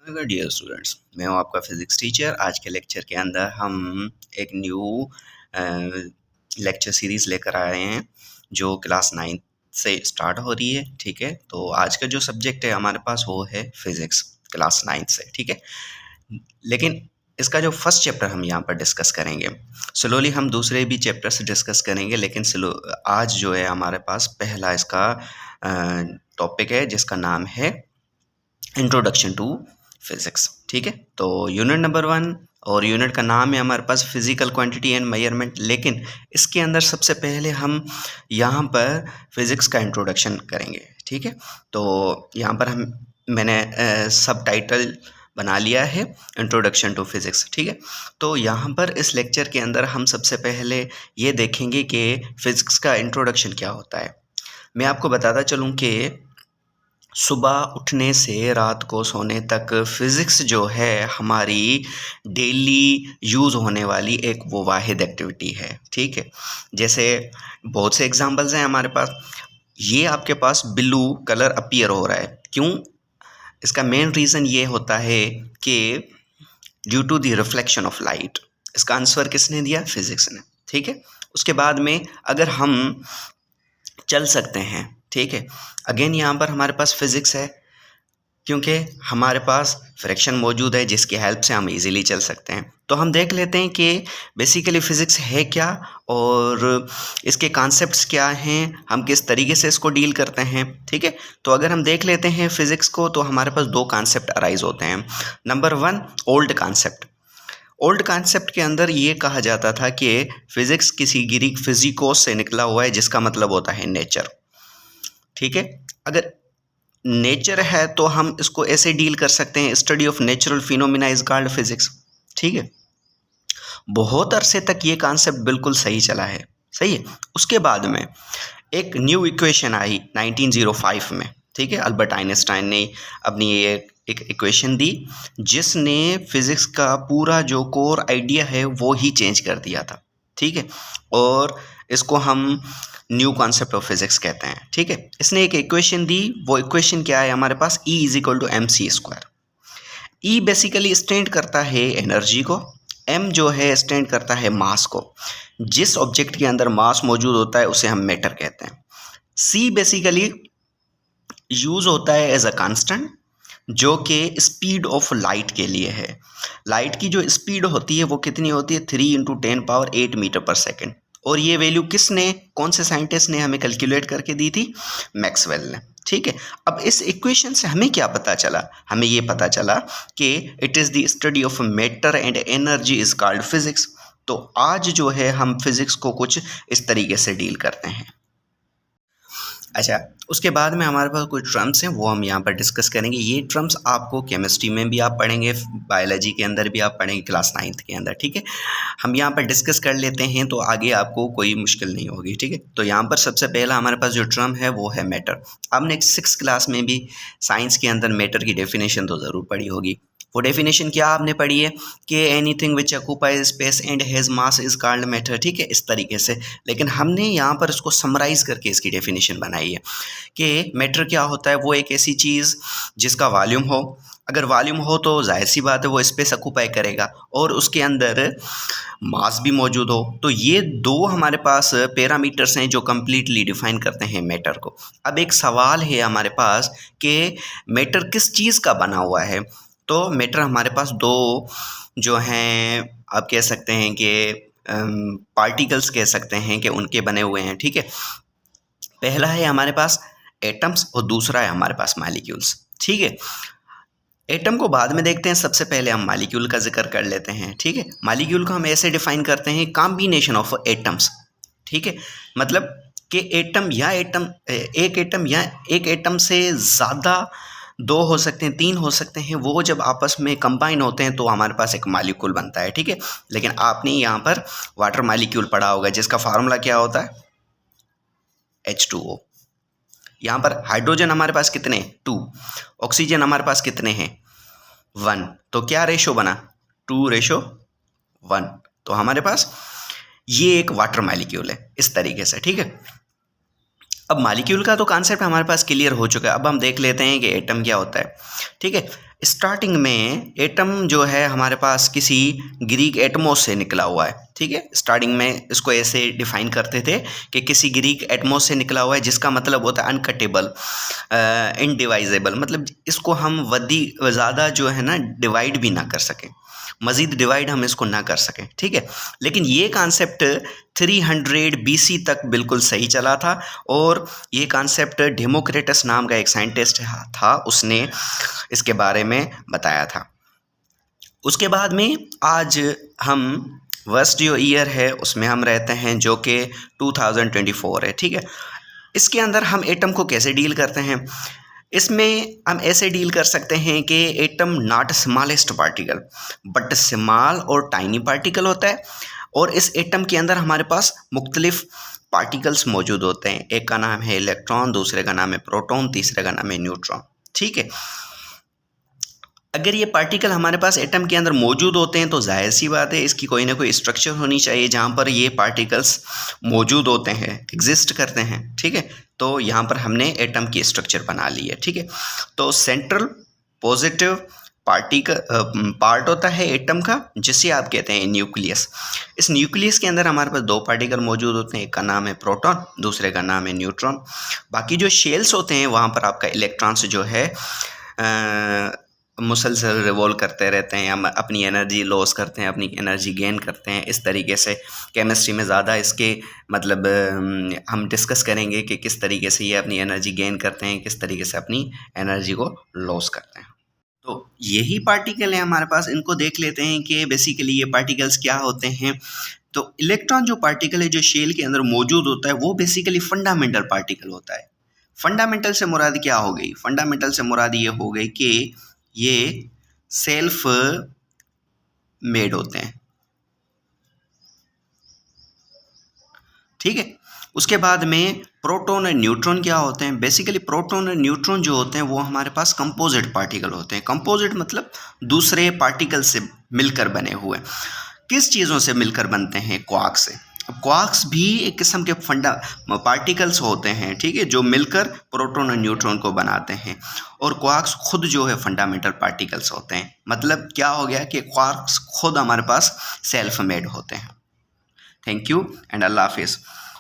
Dear students, मैं हूं आपका फिज़िक्स टीचर। आज के लेक्चर के अंदर हम एक न्यू लेक्चर सीरीज़ लेकर आए हैं जो क्लास 9 से स्टार्ट हो रही है। ठीक है, तो आज का जो सब्जेक्ट है हमारे पास वो है फिज़िक्स क्लास 9 से। ठीक है, लेकिन इसका जो फर्स्ट चैप्टर हम यहाँ पर डिस्कस करेंगे, स्लोली हम दूसरे भी चैप्टर्स डिस्कस करेंगे, लेकिन स्लो आज जो है हमारे पास पहला इसका टॉपिक है जिसका नाम है इंट्रोडक्शन टू फिज़िक्स। ठीक है, तो यूनिट नंबर 1 और यूनिट का नाम है हमारे पास फिज़िकल क्वांटिटी एंड मेजरमेंट, लेकिन इसके अंदर सबसे पहले हम यहाँ पर फिज़िक्स का इंट्रोडक्शन करेंगे। ठीक है, तो यहाँ पर मैंने सब टाइटल बना लिया है इंट्रोडक्शन टू फिज़िक्स। ठीक है, तो यहाँ पर इस लेक्चर के अंदर हम सबसे पहले ये देखेंगे कि फ़िज़िक्स का इंट्रोडक्शन क्या होता है। मैं आपको बताता चलूँ कि सुबह उठने से रात को सोने तक फ़िज़िक्स जो है हमारी डेली यूज़ होने वाली एक वो वाहिद एक्टिविटी है। ठीक है, जैसे बहुत से एग्जांपल्स हैं हमारे पास। ये आपके पास ब्लू कलर अपीयर हो रहा है, क्यों? इसका मेन रीज़न ये होता है कि due to the reflection of light. इसका आंसर किसने दिया? फिज़िक्स ने। ठीक है, उसके बाद में अगर हम चल सकते हैं, ठीक है, अगेन यहाँ पर हमारे पास फिज़िक्स है, क्योंकि हमारे पास फ्रैक्शन मौजूद है जिसकी हेल्प से हम इजीली चल सकते हैं। तो हम देख लेते हैं कि बेसिकली फ़िज़िक्स है क्या और इसके कॉन्सेप्ट्स क्या हैं, हम किस तरीके से इसको डील करते हैं। ठीक है, तो अगर हम देख लेते हैं फ़िज़िक्स को, तो हमारे पास दो कॉन्सेप्ट अराइज होते हैं। Number 1, old concept. Old concept के अंदर ये कहा जाता था कि फ़िज़िक्स किसी ग्रीक फिजिकोस से निकला हुआ है, जिसका मतलब होता है नेचर। ठीक है, अगर नेचर है तो हम इसको ऐसे डील कर सकते हैं, study of natural phenomena is called physics. ठीक है, बहुत अरसे तक ये कॉन्सेप्ट बिल्कुल सही चला है, सही है। उसके बाद में एक न्यू इक्वेशन आई 1905 में। ठीक है, अल्बर्ट आइंस्टाइन ने अपनी ये एक इक्वेशन दी जिसने फिज़िक्स का पूरा जो कोर आइडिया है वो ही चेंज कर दिया था। ठीक है, और इसको हम न्यू कॉन्सेप्ट ऑफ फिज़िक्स कहते हैं। ठीक है, इसने एक इक्वेशन दी, वो इक्वेशन क्या है हमारे पास? E is equal to M C square. E basically stand करता है एनर्जी को, एम जो है स्टैंड करता है मास को। जिस ऑब्जेक्ट के अंदर मास मौजूद होता है उसे हम मैटर कहते हैं। सी बेसिकली यूज़ होता है एज अ कांस्टेंट, जो कि स्पीड ऑफ लाइट के लिए है। लाइट की जो स्पीड होती है वो कितनी होती है? 3 × 10⁸ मीटर पर सेकेंड। और ये वैल्यू किसने, कौन से साइंटिस्ट ने हमें कैलकुलेट करके दी थी? मैक्सवेल ने। ठीक है, अब इस इक्वेशन से हमें क्या पता चला? हमें ये पता चला कि it is the study of matter and energy is called physics. तो आज जो है हम फिज़िक्स को कुछ इस तरीके से डील करते हैं। अच्छा, उसके बाद में हमारे पास कुछ टर्म्स हैं, वो हम यहाँ पर डिस्कस करेंगे। ये टर्म्स आपको केमिस्ट्री में भी आप पढ़ेंगे, बायोलॉजी के अंदर भी आप पढ़ेंगे क्लास 9th के अंदर। ठीक है, हम यहाँ पर डिस्कस कर लेते हैं तो आगे आपको कोई मुश्किल नहीं होगी। ठीक है, तो यहाँ पर सबसे पहला हमारे पास जो टर्म है वो है मैटर। आपने 6th क्लास में भी साइंस के अंदर मैटर की डेफिनेशन तो ज़रूर पढ़ी होगी। वो डेफिनेशन क्या आपने पढ़ी है कि anything which occupies space and has mass is called matter. ठीक है, इस तरीके से, लेकिन हमने यहाँ पर इसको समराइज़ करके इसकी डेफिनेशन बनाई है कि मैटर क्या होता है? वो एक ऐसी चीज़ जिसका वॉल्यूम हो। अगर वॉल्यूम हो तो जाहिर सी बात है वो स्पेस ऑक्यूपाई करेगा और उसके अंदर मास भी मौजूद हो। तो ये दो हमारे पास पैरामीटर्स हैं जो कम्प्लीटली डिफाइन करते हैं मैटर को। अब एक सवाल है हमारे पास कि मैटर किस चीज़ का बना हुआ है? तो मैटर हमारे पास दो जो हैं, आप कह सकते हैं कि पार्टिकल्स कह सकते हैं कि उनके बने हुए हैं। ठीक है, पहला है हमारे पास एटम्स और दूसरा है हमारे पास मॉलिक्यूल्स। ठीक है, एटम को बाद में देखते हैं, सबसे पहले हम मॉलिक्यूल का जिक्र कर लेते हैं। ठीक है, मॉलिक्यूल को हम ऐसे डिफाइन करते हैं, कॉम्बिनेशन ऑफ एटम्स। ठीक है, मतलब कि एटम या एक एटम से ज़्यादा, दो हो सकते हैं, तीन हो सकते हैं, वो जब आपस में कंबाइन होते हैं तो हमारे पास एक मॉलिक्यूल बनता है। ठीक है, लेकिन आपने यहाँ पर वाटर मॉलिक्यूल पढ़ा होगा जिसका फार्मूला क्या होता है? H2O। यहाँ पर हाइड्रोजन हमारे पास कितने? 2। ऑक्सीजन हमारे पास कितने हैं? 1। तो क्या रेशो बना? 2:1। तो हमारे पास ये एक वाटर मॉलिक्यूल है इस तरीके से। ठीक है, अब मॉलिक्यूल का तो कॉन्सेप्ट हमारे पास क्लियर हो चुका है। अब हम देख लेते हैं कि एटम क्या होता है। ठीक है, स्टार्टिंग में एटम जो है हमारे पास किसी ग्रीक एटमोस से निकला हुआ है, ठीक है। स्टार्टिंग में इसको ऐसे डिफाइन करते थे कि किसी ग्रीक एटमोस से निकला हुआ है, जिसका मतलब होता है अनकटेबल, इनडिवाइजेबल, मतलब इसको हम ज़्यादा जो है ना डिवाइड भी ना कर सकें, मज़ीद डिवाइड हम इसको ना कर सकें, ठीक है। लेकिन ये कॉन्सेप्ट 300 BC तक बिल्कुल सही चला था, और ये कॉन्सेप्ट डेमोक्रिटस नाम का एक साइंटिस्ट था, उसने इसके बारे में बताया था। उसके बाद में आज हम वर्स्ट जो ईयर है उसमें हम रहते हैं, जो कि 2024 है, ठीक है। इसके अंदर हम एटम को कैसे डील करते हैं? इसमें हम ऐसे डील कर सकते हैं कि atom not smallest particle but small और टाइनी पार्टिकल होता है, और इस एटम के अंदर हमारे पास मुख्तलिफ पार्टिकल्स मौजूद होते हैं। एक का नाम है इलेक्ट्रॉन, दूसरे का नाम है प्रोटॉन, तीसरे का नाम है न्यूट्रॉन, ठीक है। अगर ये पार्टिकल हमारे पास एटम के अंदर मौजूद होते हैं तो जाहिर सी बात है इसकी कोई ना कोई स्ट्रक्चर होनी चाहिए जहाँ पर ये पार्टिकल्स मौजूद होते हैं, एग्जिस्ट करते हैं, ठीक है। तो यहाँ पर हमने एटम की स्ट्रक्चर बना ली है, ठीक है। तो सेंट्रल पॉजिटिव पार्ट होता है एटम का, जिसे आप कहते हैं न्यूक्लियस। इस न्यूक्लियस के अंदर हमारे पास दो पार्टिकल मौजूद होते हैं, एक का नाम है प्रोटॉन, दूसरे का नाम है न्यूट्रॉन। बाकी जो शेल्स होते हैं वहाँ पर आपका इलेक्ट्रॉन्स जो है मुसलसल रिवॉल्व करते रहते हैं, हम अपनी एनर्जी लॉस करते हैं, अपनी एनर्जी गेन करते हैं। इस तरीके से केमिस्ट्री में ज़्यादा इसके मतलब हम डिस्कस करेंगे कि किस तरीके से ये अपनी एनर्जी गेन करते हैं, किस तरीके से अपनी एनर्जी को लॉस करते हैं। तो यही पार्टिकल है हमारे पास, इनको देख लेते हैं कि बेसिकली ये पार्टिकल्स क्या होते हैं। तो इलेक्ट्रॉन जो पार्टिकल है जो शेल के अंदर मौजूद होता है वो बेसिकली फंडामेंटल पार्टिकल होता है। फंडामेंटल से मुराद क्या हो गई? फंडामेंटल से मुराद ये हो गई कि ये सेल्फ मेड होते हैं, ठीक है। उसके बाद में प्रोटॉन और न्यूट्रॉन क्या होते हैं? बेसिकली प्रोटॉन और न्यूट्रॉन जो होते हैं वो हमारे पास कंपोजिट पार्टिकल होते हैं। कंपोजिट मतलब दूसरे पार्टिकल से मिलकर बने हुए। किस चीज़ों से मिलकर बनते हैं? क्वार्क से। क्वार्क्स भी एक किस्म के पार्टिकल्स होते हैं, ठीक है, जो मिलकर प्रोटॉन और न्यूट्रॉन को बनाते हैं। और क्वार्क्स खुद जो है फंडामेंटल पार्टिकल्स होते हैं। मतलब क्या हो गया कि क्वार्क्स खुद हमारे पास सेल्फ मेड होते हैं। थैंक यू एंड अल्लाह हाफिज़।